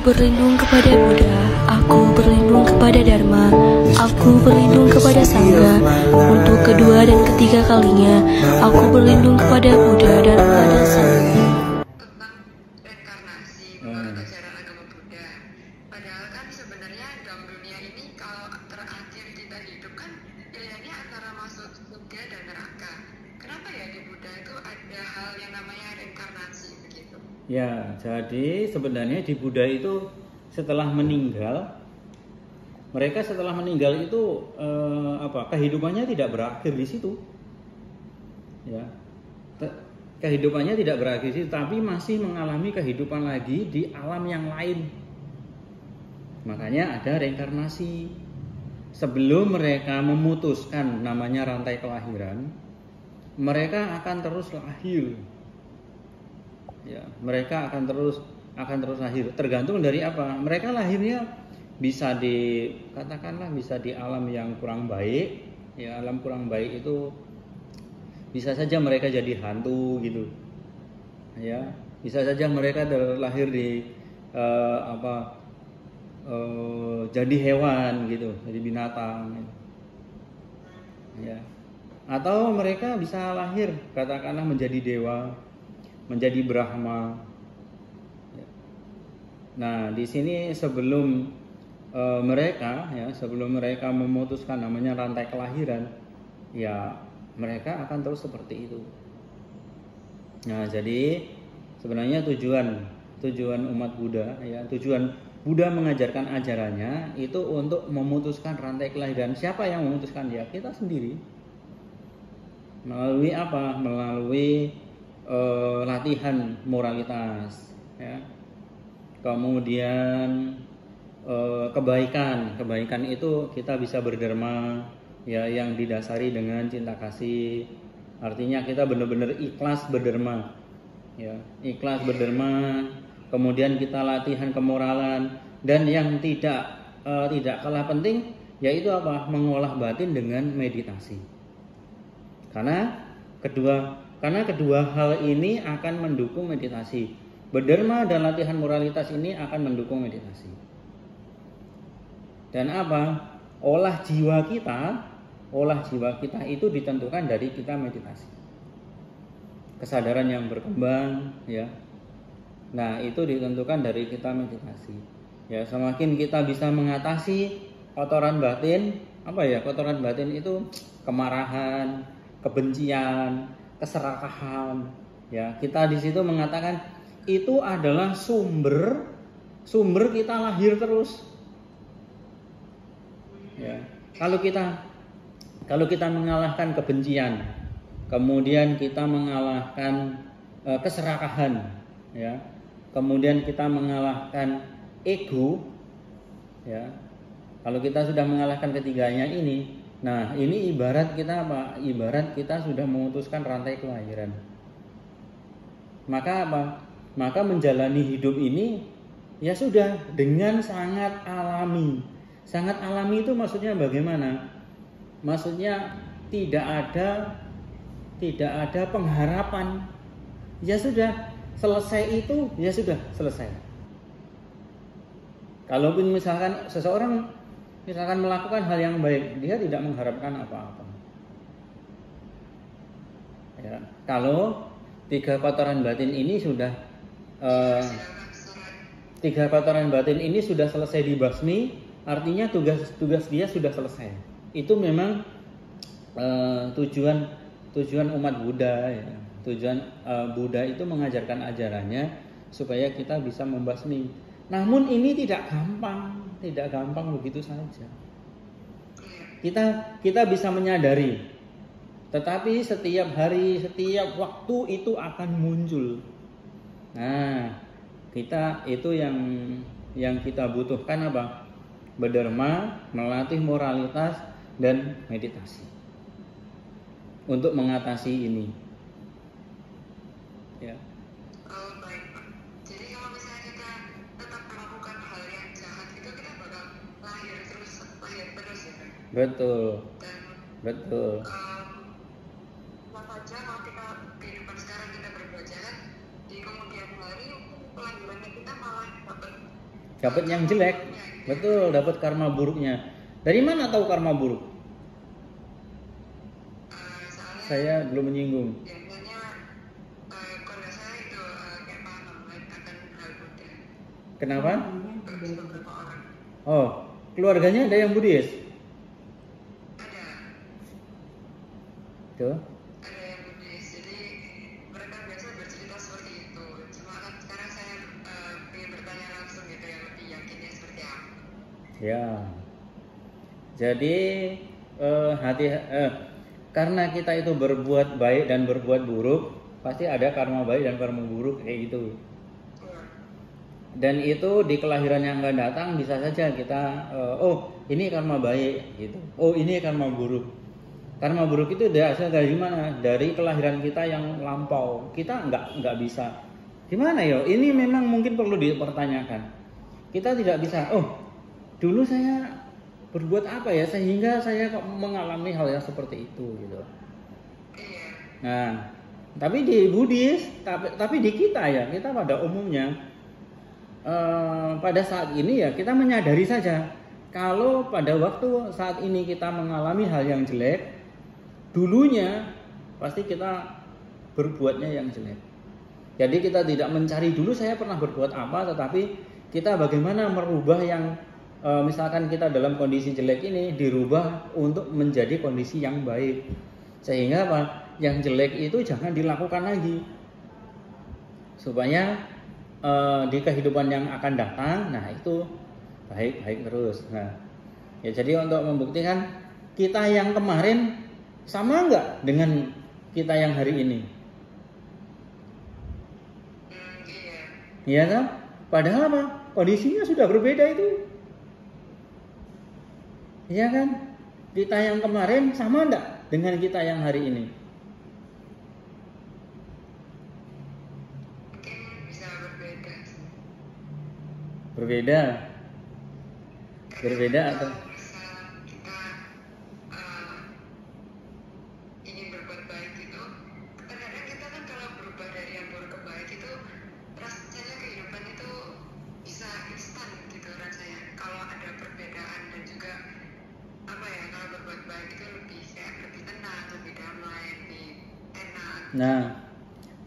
berlindung kepada Buddha, aku berlindung kepada Dharma, aku berlindung kepada Sangha. Untuk kedua dan ketiga kalinya, aku berlindung kepada Buddha, Dharma, dan Sangha. Tentang reinkarnasi menurut ajaran agama Buddha. Padahal kan sebenarnya dalam dunia ini kalau terakhir kita hidup kan pilihannya antara masuk surga dan neraka. Kenapa ya di Buddha itu ada hal yang namanya reinkarnasi begitu? Ya, jadi sebenarnya di Buddha itu setelah meninggal, mereka setelah meninggal itu kehidupannya tidak berakhir di situ. Ya. Kehidupannya tidak berakhir di situ, tapi masih mengalami kehidupan lagi di alam yang lain. Makanya ada reinkarnasi. Sebelum mereka memutuskan namanya rantai kelahiran, mereka akan terus lahir. Ya, mereka akan terus lahir. Tergantung dari apa? Mereka lahirnya bisa katakanlah bisa di alam yang kurang baik. Ya, alam kurang baik itu bisa saja mereka jadi hantu gitu. Ya, bisa saja mereka terlahir di jadi hewan gitu, jadi binatang. Ya. Atau mereka bisa lahir katakanlah menjadi dewa, menjadi Brahma. Nah, di sini sebelum mereka memutuskan namanya rantai kelahiran, ya mereka akan terus seperti itu. Nah, jadi sebenarnya tujuan umat Buddha, ya tujuan Buddha mengajarkan ajarannya itu untuk memutuskan rantai kelahiran. Siapa yang memutuskan? Ya kita sendiri. Melalui apa? Melalui latihan moralitas, ya. Kemudian kebaikan itu kita bisa berderma, ya, yang didasari dengan cinta kasih. Artinya kita benar-benar ikhlas berderma, ya, ikhlas berderma. Kemudian kita latihan kemoralan, dan yang tidak kalah penting yaitu apa? Mengolah batin dengan meditasi. Karena kedua hal ini akan mendukung meditasi. Berderma dan latihan moralitas ini akan mendukung meditasi. Dan apa? Olah jiwa kita itu ditentukan dari kita meditasi. Kesadaran yang berkembang, ya. Nah, itu ditentukan dari kita meditasi. Ya, semakin kita bisa mengatasi kotoran batin, kotoran batin itu kemarahan, kebencian, keserakahan, ya. Kita di situ mengatakan itu adalah sumber kita lahir terus. Ya. Kalau kita mengalahkan kebencian, kemudian kita mengalahkan keserakahan, ya. Kemudian kita mengalahkan ego, ya. Kalau kita sudah mengalahkan ketiganya ini, nah ini ibarat kita apa? Ibarat kita sudah memutuskan rantai kelahiran. Maka apa? Maka menjalani hidup ini ya sudah dengan sangat alami. Sangat alami itu maksudnya bagaimana? Maksudnya tidak ada pengharapan. Ya sudah, selesai itu ya sudah selesai. Kalaupun misalkan seseorang melakukan hal yang baik, dia tidak mengharapkan apa-apa. Ya, kalau tiga kotoran batin ini sudah selesai dibasmi, artinya tugas dia sudah selesai. Itu memang tujuan umat Buddha, ya. Tujuan Buddha itu mengajarkan ajarannya supaya kita bisa membasmi. Namun ini tidak gampang begitu saja. Kita bisa menyadari, tetapi setiap hari, setiap waktu itu akan muncul. Nah, itu yang kita butuhkan apa? Berderma, melatih moralitas dan meditasi untuk mengatasi ini. Ya. Oh, baik, Pak. Jadi kalau misalnya kita tetap melakukan hal yang jahat itu kita bakal lahir terus ya, Pak? Betul. Dan Betul. saja kalau kita kehidupan sekarang kita berbuat jahat, di kemudian hari kelahirannya kita malah dapat Dapat yang jelek. Betul, dapat karma buruknya. Dari mana tahu karma buruk? Soalnya Saya belum menyinggung. biasanya keluarga saya itu kayak paham akan hal Buddha. Kenapa? Beberapa orang Oh, keluarganya ada yang Buddhis? ada Tuh. yang Buddhis, jadi mereka biasa bercerita seperti itu. Cuma kan sekarang saya ingin bertanya langsung gitu yang lebih yakinnya seperti apa. Ya. Jadi karena kita itu berbuat baik dan berbuat buruk, pasti ada karma baik dan karma buruk kayak gitu. Dan itu di kelahiran yang akan datang bisa saja kita oh ini karma baik gitu. Oh ini karma buruk. Karma buruk itu asal dari mana? Dari kelahiran kita yang lampau. Kita nggak bisa. Gimana yo? Ini memang mungkin perlu dipertanyakan. Kita tidak bisa. Oh dulu saya berbuat apa ya sehingga saya kok mengalami hal yang seperti itu gitu. Nah, tapi di Buddhis, tapi di kita ya, kita pada umumnya pada saat ini ya kita menyadari saja kalau pada waktu saat ini kita mengalami hal yang jelek, dulunya pasti kita berbuatnya yang jelek. Jadi kita tidak mencari dulu saya pernah berbuat apa, tetapi kita bagaimana merubah yang misalkan kita dalam kondisi jelek ini dirubah untuk menjadi kondisi yang baik. Sehingga apa? Yang jelek itu jangan dilakukan lagi. Supaya di kehidupan yang akan datang, nah itu baik-baik terus. Nah, ya jadi untuk membuktikan kita yang kemarin sama enggak dengan kita yang hari ini? Iya kan? Padahal apa? Kondisinya sudah berbeda itu. Iya kan? Kita yang kemarin sama enggak dengan kita yang hari ini? Mungkin bisa berbeda. Berbeda. Berbeda atau misal kita ingin berbuat baik itu, kadang-kadang kita kan kalau berubah dari yang buruk ke baik itu rasanya kehidupan itu bisa instan gitu rasanya. Kalau ada perbedaan dan juga apa ya, kalau berbuat baik itu lebih kayak lebih tenang, lebih damai, lebih enak. Nah,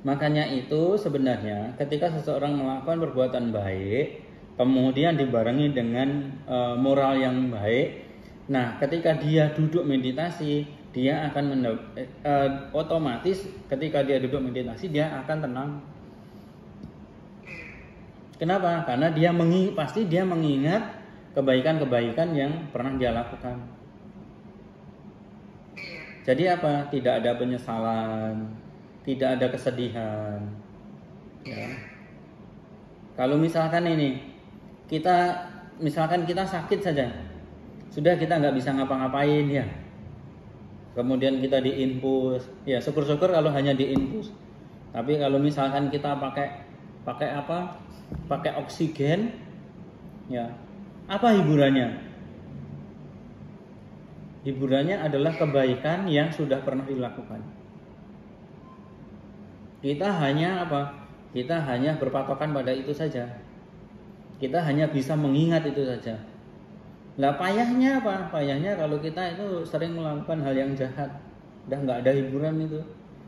makanya itu sebenarnya ketika seseorang melakukan perbuatan baik, kemudian dibarengi dengan moral yang baik, nah ketika dia duduk meditasi, dia akan otomatis ketika dia duduk meditasi dia akan tenang. Kenapa? Karena dia pasti dia mengingat kebaikan-kebaikan yang pernah dia lakukan. Jadi apa? Tidak ada penyesalan, tidak ada kesedihan. Ya. Kalau misalkan ini misalkan kita sakit saja, sudah kita nggak bisa ngapa-ngapain ya. Kemudian kita diinfus, ya syukur-syukur kalau hanya diinfus. Tapi kalau misalkan kita pakai apa? Pakai oksigen, ya apa hiburannya? Hiburannya adalah kebaikan yang sudah pernah dilakukan. Kita hanya apa? Kita hanya berpatokan pada itu saja. Kita hanya bisa mengingat itu saja. Lah payahnya apa? Payahnya kalau kita itu sering melakukan hal yang jahat. Udah nggak ada hiburan itu.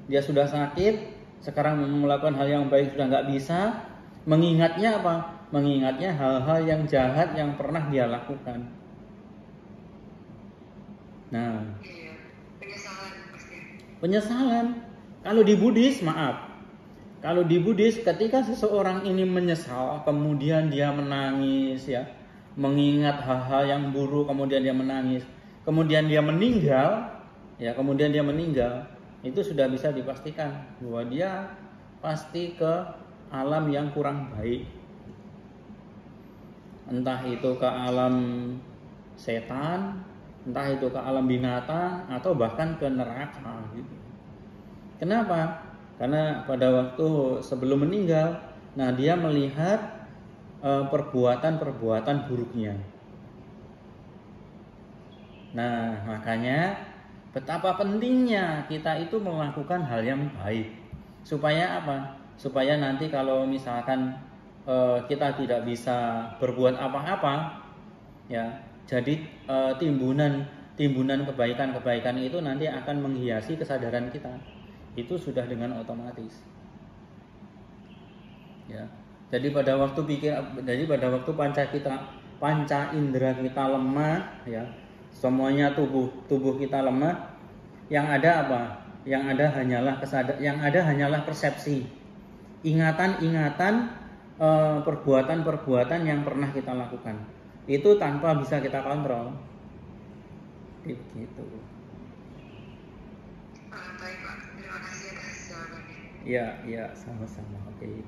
Dia sudah sakit, sekarang melakukan hal yang baik sudah nggak bisa. Mengingatnya apa? Mengingatnya hal-hal yang jahat yang pernah dia lakukan. Nah, Penyesalan pasti. penyesalan. Kalau di Buddhis, maaf. Kalau di Buddhis ketika seseorang ini menyesal, kemudian dia menangis ya, mengingat hal-hal yang buruk, kemudian dia menangis, kemudian dia meninggal, ya, kemudian dia meninggal, itu sudah bisa dipastikan bahwa dia pasti ke alam yang kurang baik. Entah itu ke alam setan, entah itu ke alam binatang, atau bahkan ke neraka gitu. Kenapa? Karena pada waktu sebelum meninggal, nah dia melihat perbuatan-perbuatan buruknya. Nah, makanya betapa pentingnya kita itu melakukan hal yang baik. Supaya apa? Supaya nanti kalau misalkan kita tidak bisa berbuat apa-apa, ya. Jadi timbunan kebaikan-kebaikan itu nanti akan menghiasi kesadaran kita. Itu sudah dengan otomatis. Ya. Jadi pada waktu panca indera kita lemah, ya. Semuanya tubuh kita lemah, yang ada apa? Yang ada hanyalah persepsi. Ingatan-ingatan, perbuatan-perbuatan yang pernah kita lakukan. Itu tanpa bisa kita kontrol. Gitu. Baik Pak, terima kasih atas jawabannya. Ya, sama-sama. Oke.